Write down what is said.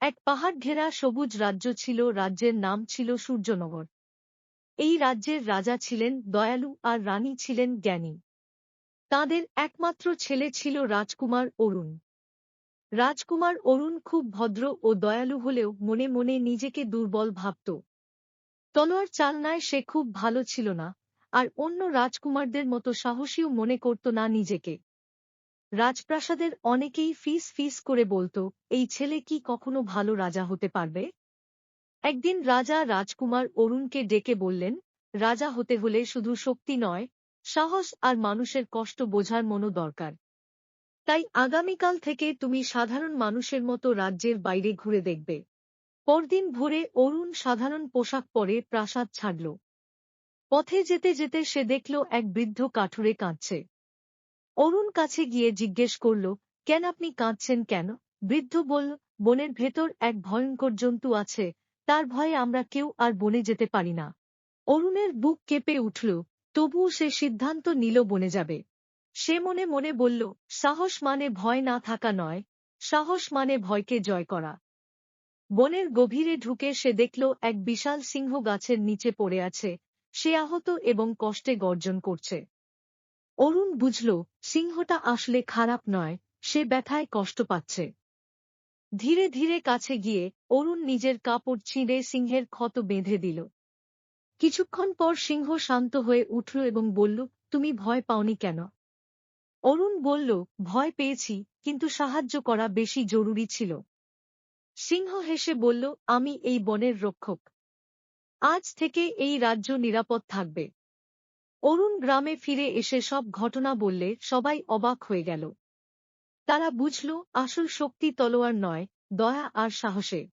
এক পাহাড় ঘেরা সবুজ রাজ্য ছিল। রাজ্যের নাম ছিল সূর্যনগর। এই রাজ্যের রাজা ছিলেন দয়ালু আর রানী ছিলেন জ্ঞানী। তাঁদের একমাত্র ছেলে ছিল রাজকুমার অরুণ। রাজকুমার অরুণ খুব ভদ্র ও দয়ালু হলেও মনে মনে নিজেকে দুর্বল ভাবত। তলোয়ার চালনায় সে খুব ভালো ছিল না, আর অন্য রাজকুমারদের মতো সাহসীও মনে করত না নিজেকে। রাজপ্রাসাদের অনেকেই ফিস ফিস করে বলত, এই ছেলে কি কখনো ভালো রাজা হতে পারবে? একদিন রাজা রাজকুমার অরুণকে ডেকে বললেন, রাজা হতে হলে শুধু শক্তি নয়, সাহস আর মানুষের কষ্ট বোঝার মনও দরকার। তাই আগামীকাল থেকে তুমি সাধারণ মানুষের মতো রাজ্যের বাইরে ঘুরে দেখবে। পরদিন ভোরে অরুণ সাধারণ পোশাক পরে প্রাসাদ ছাড়ল। পথে যেতে যেতে সে দেখল এক বৃদ্ধ কাঠুরে কাঁদছে। অরুণ কাছে গিয়ে জিজ্ঞেস করল, কেন আপনি কাঁদছেন কেন? বৃদ্ধ বলল, বনের ভেতর এক ভয়ঙ্কর জন্তু আছে, তার ভয়ে আমরা কেউ আর বনে যেতে পারি না। অরুণের বুক কেঁপে উঠল, তবুও সে সিদ্ধান্ত নিল বনে যাবে। সে মনে মনে বলল, সাহস মানে ভয় না থাকা নয়, সাহস মানে ভয়কে জয় করা। বনের গভীরে ঢুকে সে দেখল এক বিশাল সিংহ গাছের নিচে পড়ে আছে। সে আহত এবং কষ্টে গর্জন করছে। অরুণ বুঝল, সিংহটা আসলে খারাপ নয়, সে ব্যথায় কষ্ট পাচ্ছে। ধীরে ধীরে কাছে গিয়ে অরুণ নিজের কাপড় ছিঁড়ে সিংহের ক্ষত বেঁধে দিল। কিছুক্ষণ পর সিংহ শান্ত হয়ে উঠল এবং বলল, তুমি ভয় পাওনি কেন? অরুণ বলল, ভয় পেয়েছি, কিন্তু সাহায্য করা বেশি জরুরি ছিল। সিংহ হেসে বলল, আমি এই বনের রক্ষক। আজ থেকে এই রাজ্য নিরাপদ থাকবে। অরুণ গ্রামে ফিরে এসে সব ঘটনা বললে সবাই অবাক হয়ে গেল। তারা বুঝল, আসল শক্তি তলোয়ার নয়, দয়া আর সাহসে।